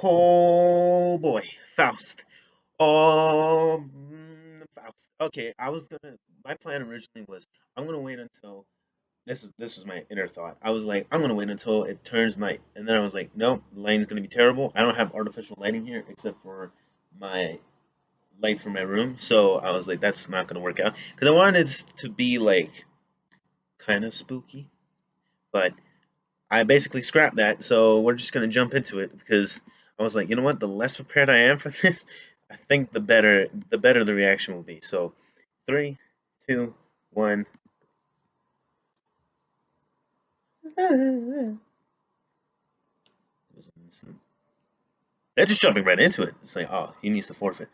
Oh boy, Faust. Faust. Okay, I was gonna. My plan originally was I'm gonna wait until this was my inner thought. I was like, I'm gonna wait until it turns night, and then I was like, no, the lighting's gonna be terrible. I don't have artificial lighting here except for my light from my room, so I was like, that's not gonna work out because I wanted it to be like kind of spooky, but I basically scrapped that. So we're just gonna jump into it because I was like, you know what? The less prepared I am for this, I think the better the reaction will be. So, three, two, one. They're just jumping right into it. It's like, oh, he needs to forfeit.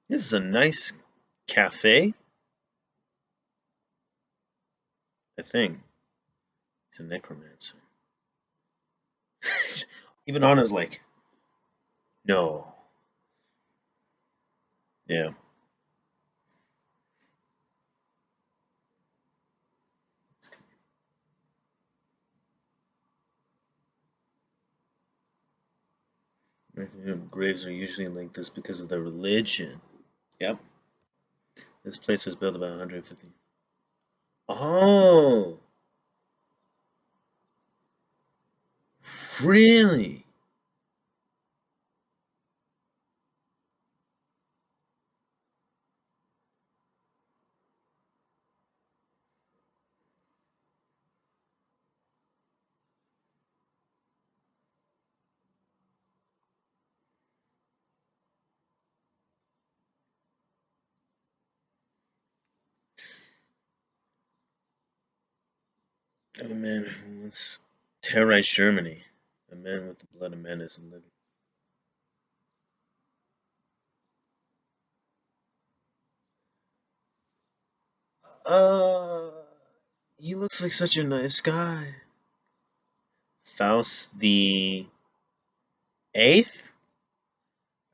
This is a nice cafe, I think. He's a necromancer. Even Anna's like, no. Yeah. Graves are usually like this because of their religion. Yep. This place was built about 150. Oh, really? A man who once terrorized Germany. A man with the blood of men is living. Uh, he looks like such a nice guy. Faust the Eighth?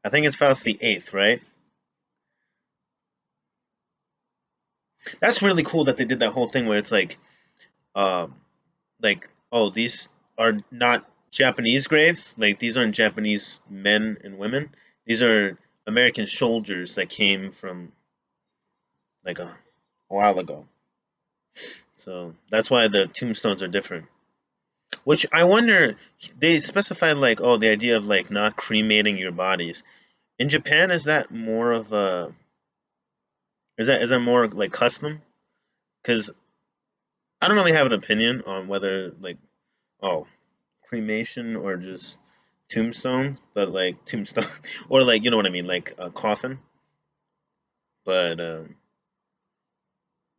I think it's Faust the Eighth, right? That's really cool that they did that whole thing where it's um, oh, these are not Japanese graves. Like these aren't Japanese men and women. These are American soldiers that came from like a while ago. So that's why the tombstones are different. Which I wonder, they specified like, oh, the idea of like not cremating your bodies. In Japan, is that more of a is that more like custom? Because I don't really have an opinion on whether like, oh, cremation or just tombstone, but like tombstone or like you know what I mean, like a coffin. But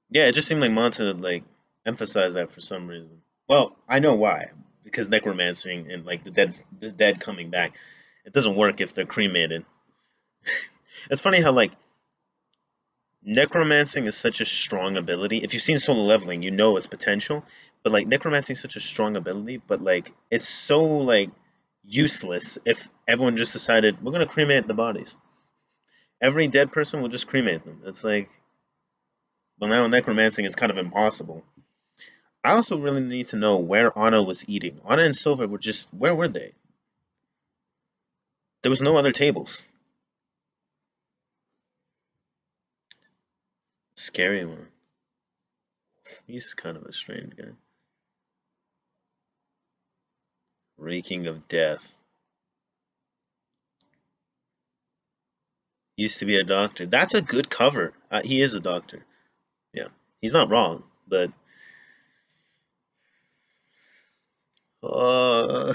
yeah, it just seemed like Monta like emphasized that for some reason. Well, I know why. Because necromancing and like the dead coming back, it doesn't work if they're cremated. It's funny how like necromancing is such a strong ability. If you've seen solo leveling, you know its potential. But like necromancing is such a strong ability, but like it's so like useless if everyone just decided we're gonna cremate the bodies. Every dead person will just cremate them. It's like well now necromancing is kind of impossible. I also really need to know where Anna was eating. Anna and Silver were just where were they? There was no other tables. Scary one. He's kind of a strange guy. Reeking of death. Used to be a doctor. That's a good cover. He is a doctor. Yeah, he's not wrong. But uh,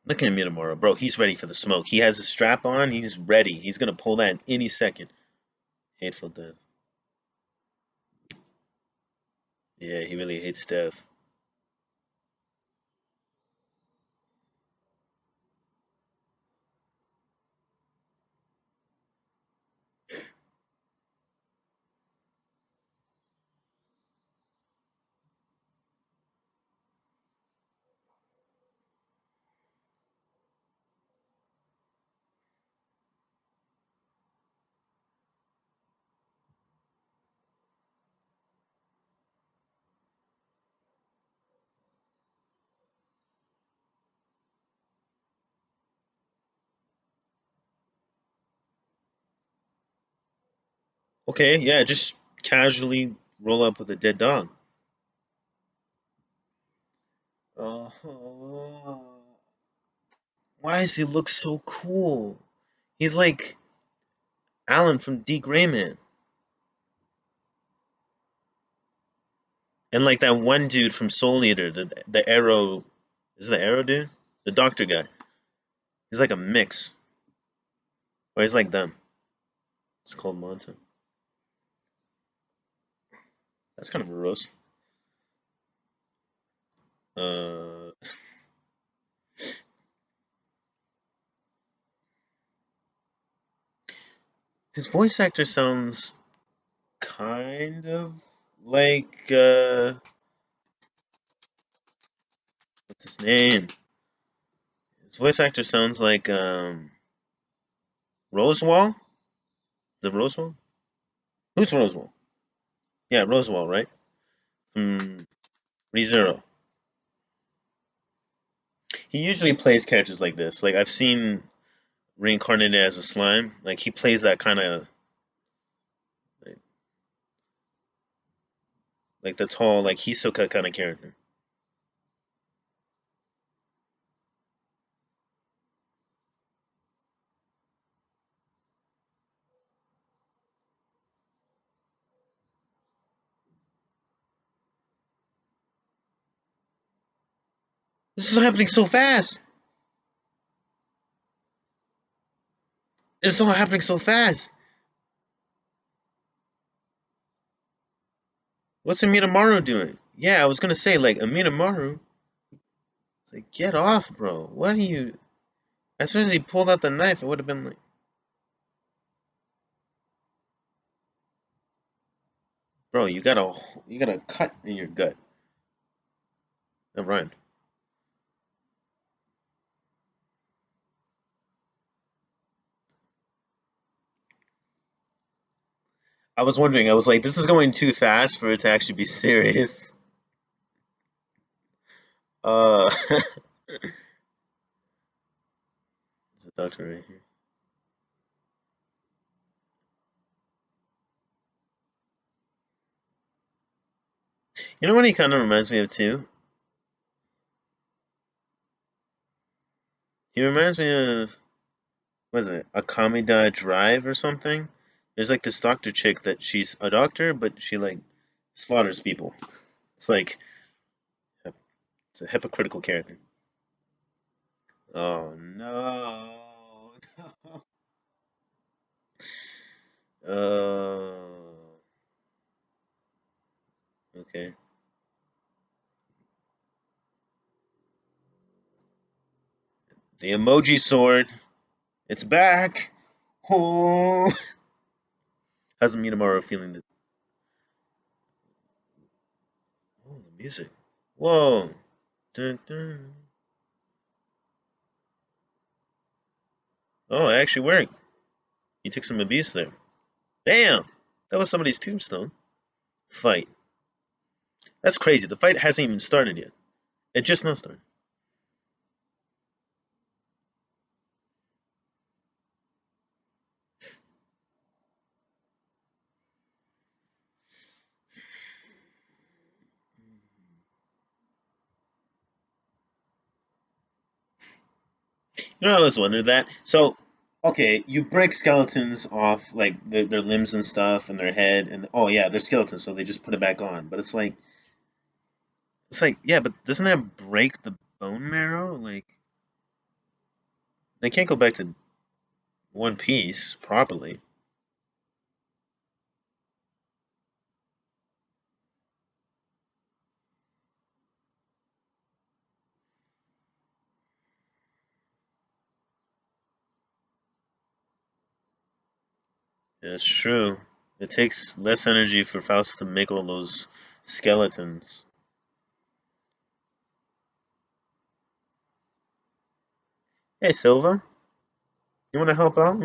look at Minotauro, bro. He's ready for the smoke. He has a strap on. He's ready. He's gonna pull that in any second. Hateful death. Yeah, he really hates death. Okay, yeah, just casually roll up with a dead dog. Oh, why does he look so cool? He's like Alan from D. Grayman. And like that one dude from Soul Eater, the Arrow, is it the Arrow dude? The doctor guy. He's like a mix. Or he's like them. It's called Monta. That's kind of a roast. Uh, his voice actor sounds kind of like what's his name? His voice actor sounds like Rosewall. The Rosewall? Who's Rosewall? Yeah, Rosewall, right? From ReZero. He usually plays characters like this. Like I've seen reincarnated as a slime. Like he plays that kind of like the tall, like Hisoka kind of character. This is happening so fast. It's all happening so fast. What's Amitamaru doing? Yeah, I was gonna say like Amitamaru. Like get off, bro. What are you? As soon as he pulled out the knife, it would have been like, bro, you got a cut in your gut. That rhymed. I was wondering. I was like, this is going too fast for it to actually be serious. There's a doctor right here. You know what he kind of reminds me of too? He reminds me of what is it? Akamida Drive or something? There's like this doctor chick that she's a doctor, but she like slaughters people. It's like it's a hypocritical character. Oh no. Okay. The emoji sword. It's back. Oh. How's Minamaru feeling? Oh, the music. Whoa. Dun, dun. Oh, it actually worked. He took some abuse there. Damn. That was somebody's tombstone. Fight. That's crazy. The fight hasn't even started yet. It just now started. You know, I always wondered that. So, okay, you break skeletons off, like their limbs and stuff, and their head, and oh yeah, they're skeletons, so they just put it back on. But it's like, yeah, but doesn't that break the bone marrow? Like, they can't go back to one piece properly. Yeah, it's true. It takes less energy for Faust to make all those skeletons. Hey, Silva, you want to help out?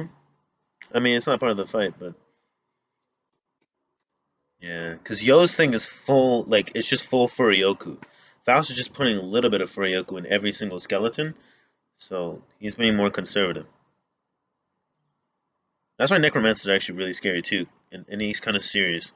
I mean, it's not part of the fight, but yeah, because Yo's thing is full, like it's just full Furyoku. Faust is just putting a little bit of Furyoku in every single skeleton, so he's being more conservative. That's why Necromancers are actually really scary too. in any kind of series.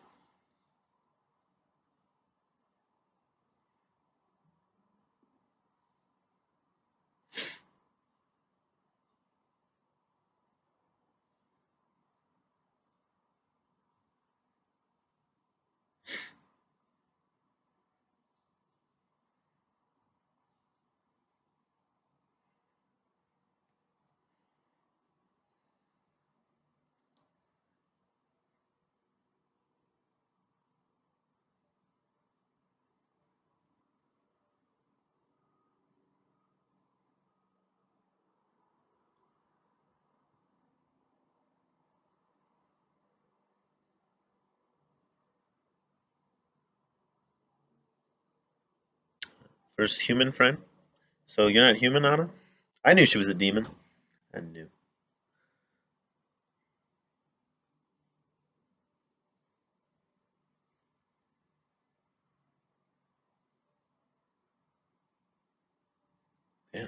First human friend. So you're not human, Anna? I knew she was a demon. I knew. Yeah.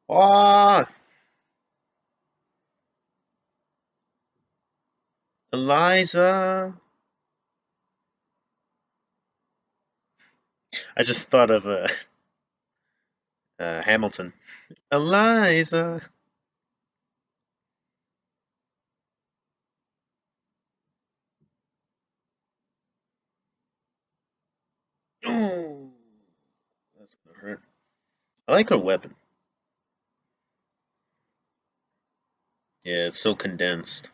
Oh, Eliza. I just thought of Hamilton. Eliza. Oh, that's gonna hurt. I like her weapon. Yeah, it's so condensed.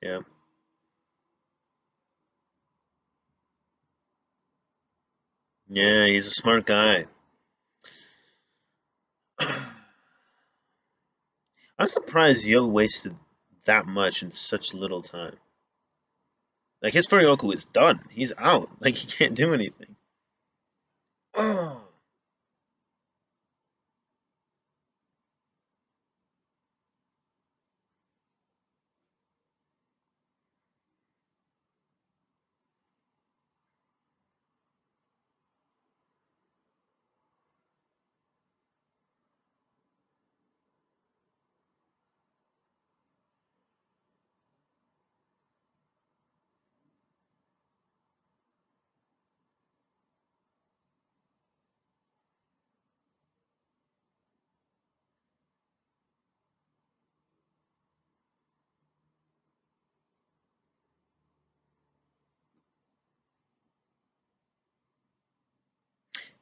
Yeah. Yeah, he's a smart guy. I'm surprised Yo wasted that much in such little time. Like his Furioku is done. He's out. Like he can't do anything. Oh.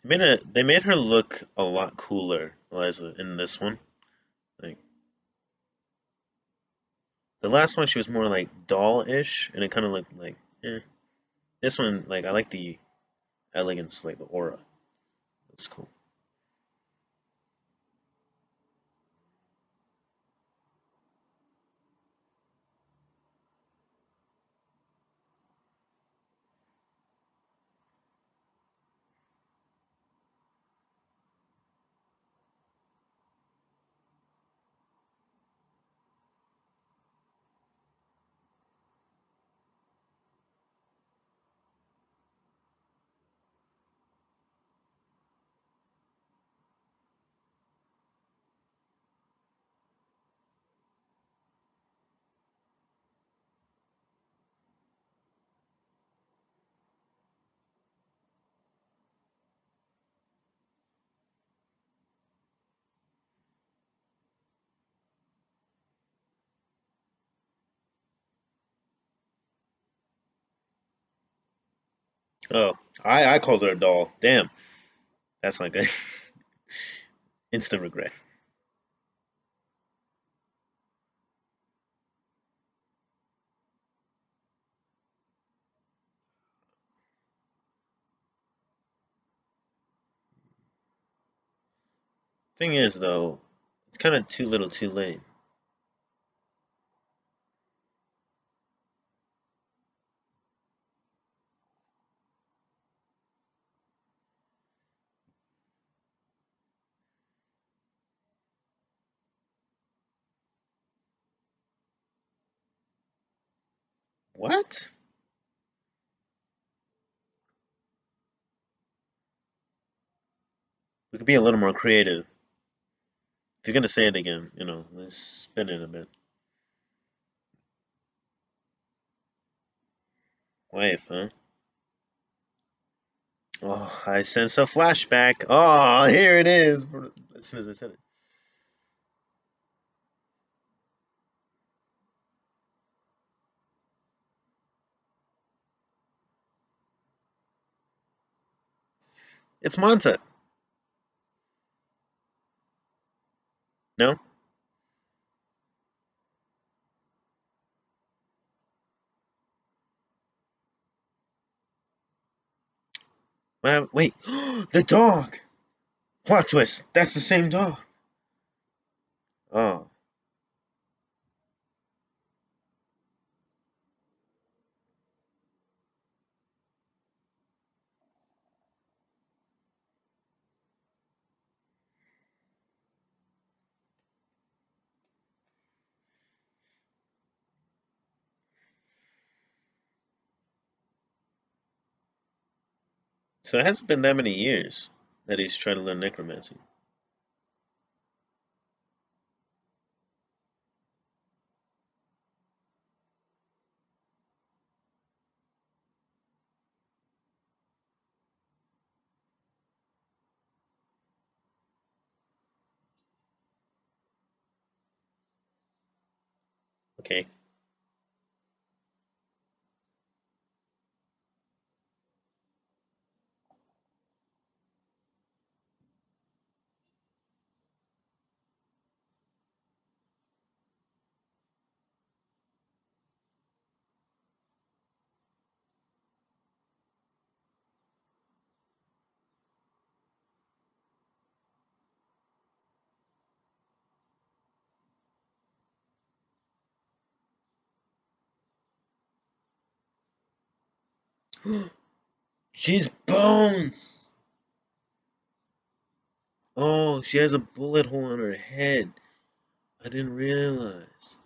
They made her look a lot cooler, Eliza, in this one. Like the last one, she was more like doll-ish, and it kind of looked like, eh. This one, like I like the elegance, like the aura. It's cool. Oh, I called her a doll. Damn, that's not good. Instant regret. Thing is, though, it's kind of too little, too late. What? We could be a little more creative. If you're gonna say it again, let's spin it a bit. Wife, huh? Oh, I sense a flashback. Oh, here it is. As soon as I said it, it's Monta. No? Wait, the dog. Plot twist. That's the same dog. Oh, so it hasn't been that many years that he's trying to learn necromancy. Okay, she's Bones. Oh, she has a bullet hole on her head. I didn't realize.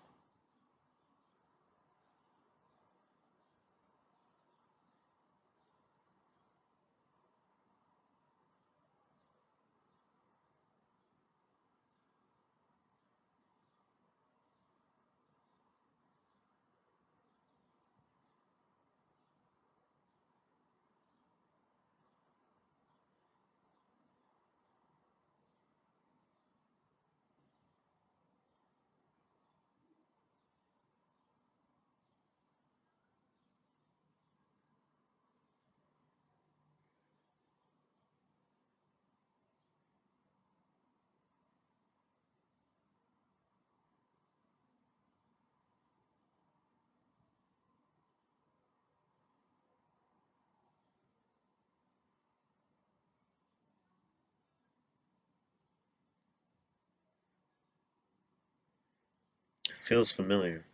Feels familiar.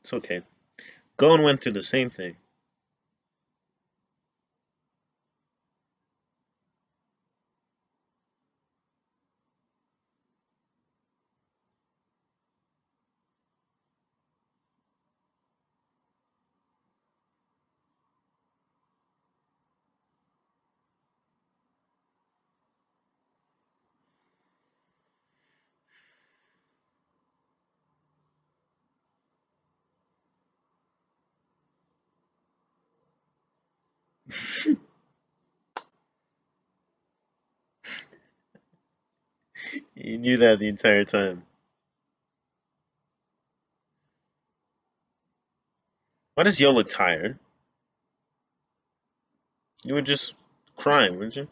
It's okay. Gon went through the same thing. He knew that the entire time. Why does Yo look tired? You were just crying, weren't you?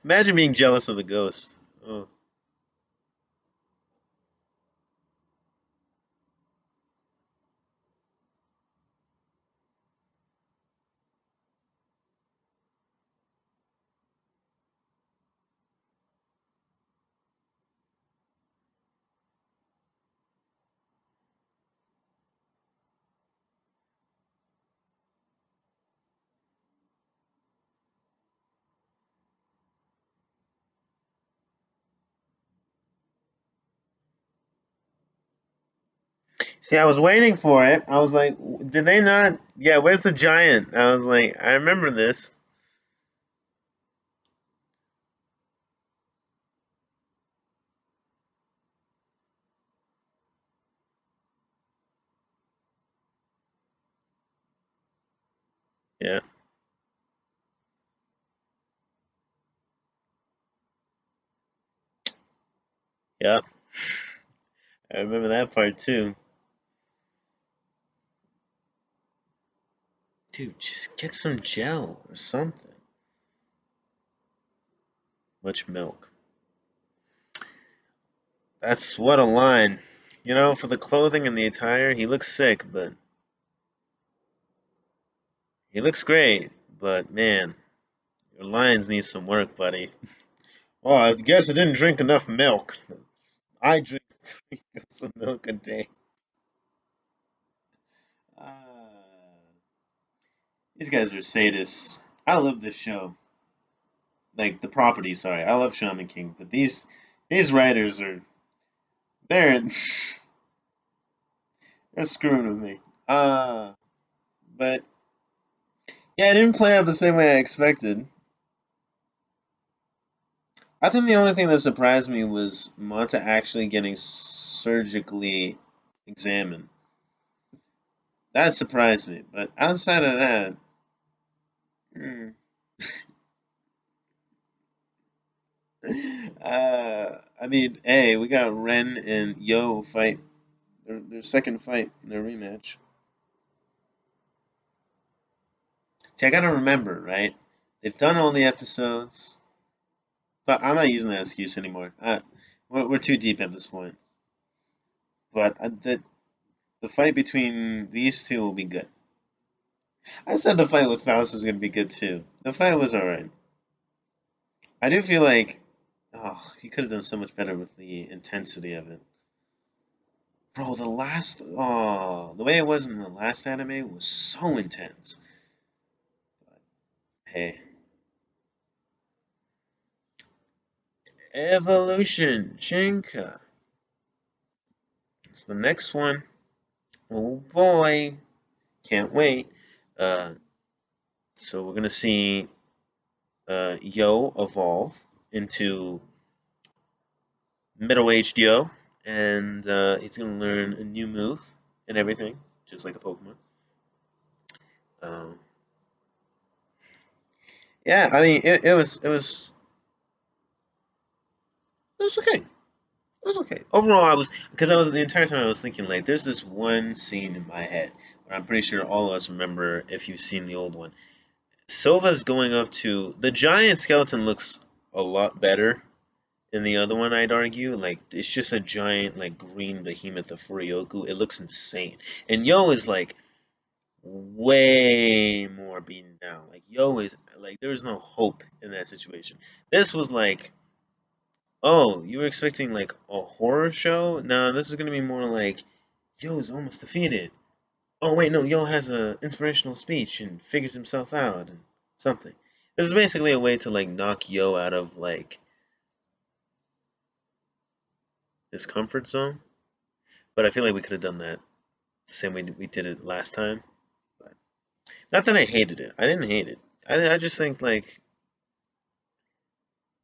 Imagine being jealous of a ghost. Oh, see, I was waiting for it. I was like, did they not? Yeah, where's the giant? I was like, I remember this. Yeah, yeah, I remember that part too. Dude, just get some gel or something. Much milk. That's what a line. You know, for the clothing and the attire, he looks sick, but he looks great. But man, your lines need some work, buddy. Oh, I guess I didn't drink enough milk. I drink 3 cups of milk a day. These guys are sadists. I love this show. Like the property, sorry. I love Shaman King, but these writers are they're they're screwing with me. But yeah, it didn't play out the same way I expected. I think the only thing that surprised me was Manta actually getting surgically examined. That surprised me. But outside of that, hmm. I mean, hey, we got Ren and Yo fight their second fight in their rematch. See, I gotta remember, right? They've done all the episodes, but I'm not using that excuse anymore. We're too deep at this point. But the fight between these two will be good. I said the fight with Faust was gonna be good too. The fight was alright. I do feel like, oh, he could have done so much better with the intensity of it. Bro, the way it was in the last anime was so intense. Hey, Evolution, Shinka. It's the next one. Oh boy, can't wait. Uh, so we're gonna see Yo evolve into middle-aged Yo, and he's gonna learn a new move and everything, just like a Pokemon. Um, yeah, I mean, it was okay. It was okay. Overall, I was because I was the entire time I was thinking like, there's this one scene in my head where I'm pretty sure all of us remember if you've seen the old one. Silva's going up to the giant skeleton looks a lot better in the other one. I'd argue like it's just a giant like green behemoth of Furioku. It looks insane, and Yo is like way more beaten down. Like Yo is like there's no hope in that situation. This was like, oh, you were expecting like a horror show? No, this is gonna be more like Yo's almost defeated. Oh wait, no, Yo has a inspirational speech and figures himself out and something. This is basically a way to like knock Yo out of like his comfort zone. But I feel like we could have done that the same way we did it last time. But not that I hated it. I didn't hate it. I just think like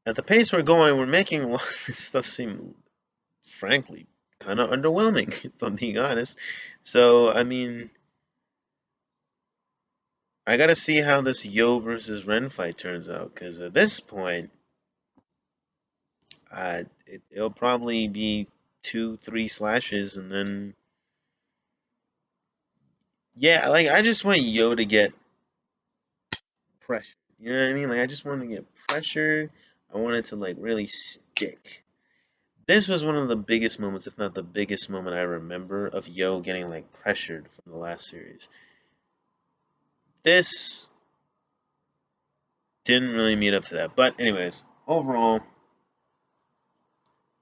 at the pace we're going, we're making a lot of this stuff seem, frankly, kind of underwhelming, if I'm being honest. So, I mean, I gotta see how this Yo versus Ren fight turns out, because at this point, it'll probably be two, three slashes, and then yeah, like I just want Yo to get pressure. You know what I mean? Like I just want to get pressure. I want it to like really stick. This was one of the biggest moments, if not the biggest moment I remember of Yo getting like pressured from the last series. This didn't really meet up to that. But anyways, overall,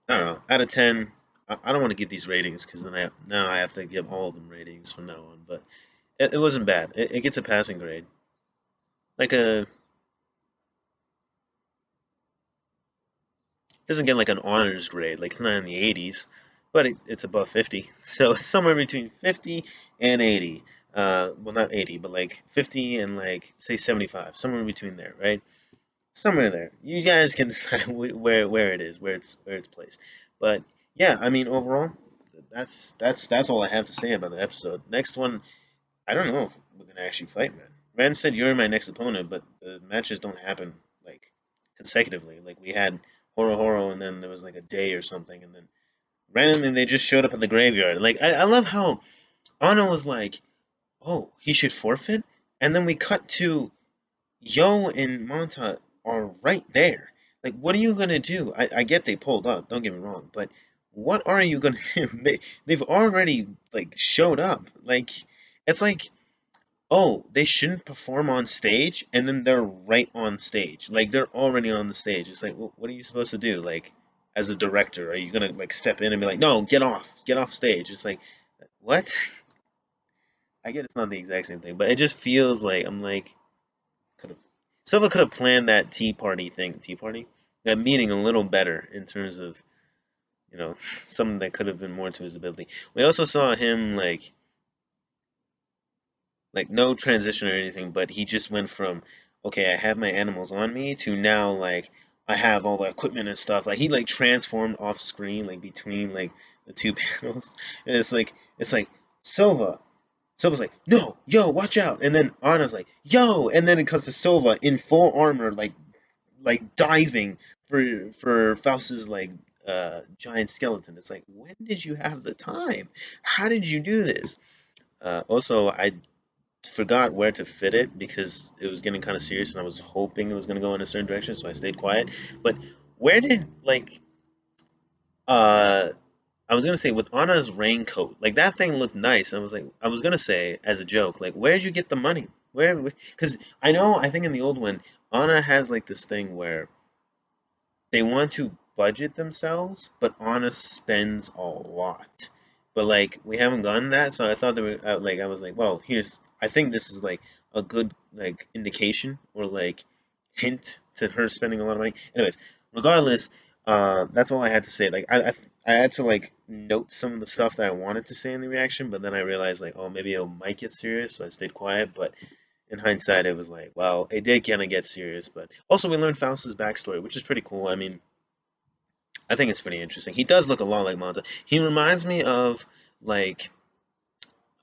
I don't know. Out of 10, I don't want to give these ratings because then now I have to give all of them ratings from now on. But it wasn't bad. It gets a passing grade, like a doesn't get like an honors grade. Like it's not in the 80s, but it's above 50. So it's somewhere between 50 and 80. Well, not 80, but like 50 and like say 75, somewhere in between there, right? Somewhere there. You guys can decide where it is, where it's placed. But yeah, I mean overall, that's all I have to say about the episode. Next one, I don't know if we're gonna actually fight, man. Ren said you're my next opponent, but the matches don't happen like consecutively. Like we had Horo Horo, and then there was like a day or something, and then randomly they just showed up at the graveyard. Like I love how Anna was like, "Oh, he should forfeit," and then we cut to Yo and Monta are right there. Like, what are you gonna do? I get they pulled up. Don't get me wrong, but what are you gonna do? They've already like showed up. Like, it's like oh, they shouldn't perform on stage, and then they're right on stage. Like they're already on the stage. It's like, what are you supposed to do? Like, as a director, are you gonna like step in and be like, no, get off stage? It's like, what? I get it's not the exact same thing, but it just feels like I'm like, could have Silva could have planned that tea party, that meeting a little better in terms of something that could have been more to his ability. We also saw him like no transition or anything, but he just went from okay, I have my animals on me to now like I have all the equipment and stuff. Like he like transformed off screen like between like the two panels, and it's like Silva. Silva's like, no, yo, watch out, and then Anna's like, yo, and then it comes to Silva in full armor, like diving for Faust's like giant skeleton. It's like, when did you have the time? How did you do this? Also, I forgot where to fit it because it was getting kind of serious and I was hoping it was going to go in a certain direction, so I stayed quiet. But where did like uh I was gonna say with Anna's raincoat, like that thing looked nice. I was gonna say as a joke, like where'd you get the money? Where? Because I think in the old one, Anna has like this thing where they want to budget themselves, but Anna spends a lot. But like we haven't gotten that, so I thought they were like I was like, well, here's I think this is like a good like indication or like hint to her spending a lot of money. Anyways, regardless, that's all I had to say. Like I had to like note some of the stuff that I wanted to say in the reaction, but then I realized like, oh, maybe it might get serious, so I stayed quiet. But in hindsight, it was like, well, it did kind of get serious. But also, we learned Faust's backstory, which is pretty cool. I mean, I think it's pretty interesting. He does look a lot like Monza. He reminds me of like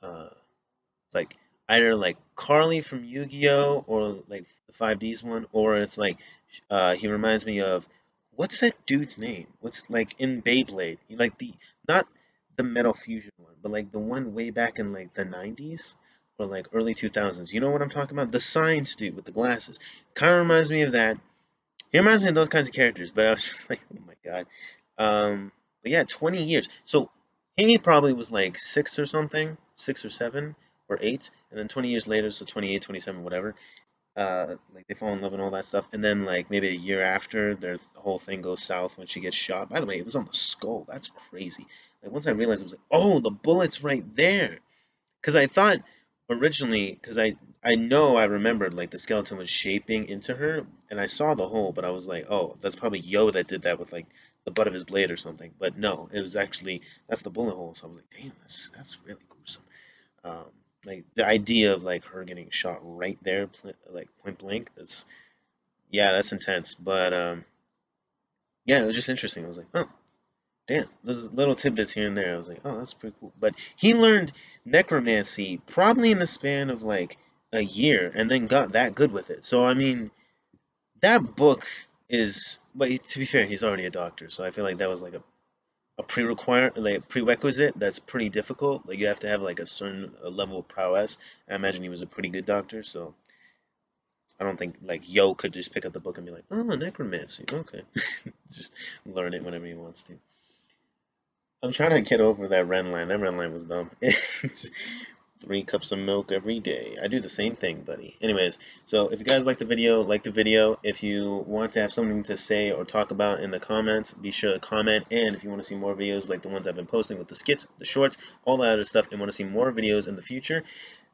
uh like either like Carly from Yu-Gi-Oh or like the 5Ds one, or it's like he reminds me of what's that dude's name? What's like in Beyblade? Like the not the Metal Fusion one, but like the one way back in like the 90s or like early 2000s. You know what I'm talking about? The science dude with the glasses. Kind of reminds me of that. He reminds me of those kinds of characters, but I was just like, oh my god. But yeah, 20 years. So he probably was like six or something, 6 or 7 or 8, and then 20 years later, so 28, 27, whatever. Like they fall in love and all that stuff, and then like maybe a year after, there's the whole thing goes south when she gets shot. By the way, it was on the skull. That's crazy. Like once I realized, it was like, oh, the bullet's right there. Because I thought originally, because I know I remembered like the skeleton was shaping into her, and I saw the hole, but I was like, oh, that's probably Yo that did that with like the butt of his blade or something. But no, it was actually that's the bullet hole. So I was like, damn, that's really gruesome. Um, like the idea of like her getting shot right there, like point blank. That's yeah, that's intense. But yeah, it was just interesting. I was like, oh, damn, there's little tidbits here and there. I was like, oh, that's pretty cool. But he learned necromancy probably in the span of like a year, and then got that good with it. So I mean, that book is. But to be fair, he's already a doctor, so I feel like that was like a prerequisite that's pretty difficult. Like you have to have like a certain level of prowess. I imagine he was a pretty good doctor, so I don't think like Yo could just pick up the book and be like, oh, necromancy, okay, just learn it whenever he wants to. I'm trying to get over that Ren line. That Ren line was dumb. It's 3 cups of milk every day. I do the same thing, buddy. Anyways, so if you guys like the video, like the video. If you want to have something to say or talk about in the comments, be sure to comment. And if you want to see more videos like the ones I've been posting with the skits, the shorts, all that other stuff, and want to see more videos in the future,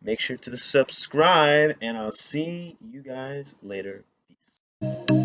make sure to subscribe. And I'll see you guys later. Peace.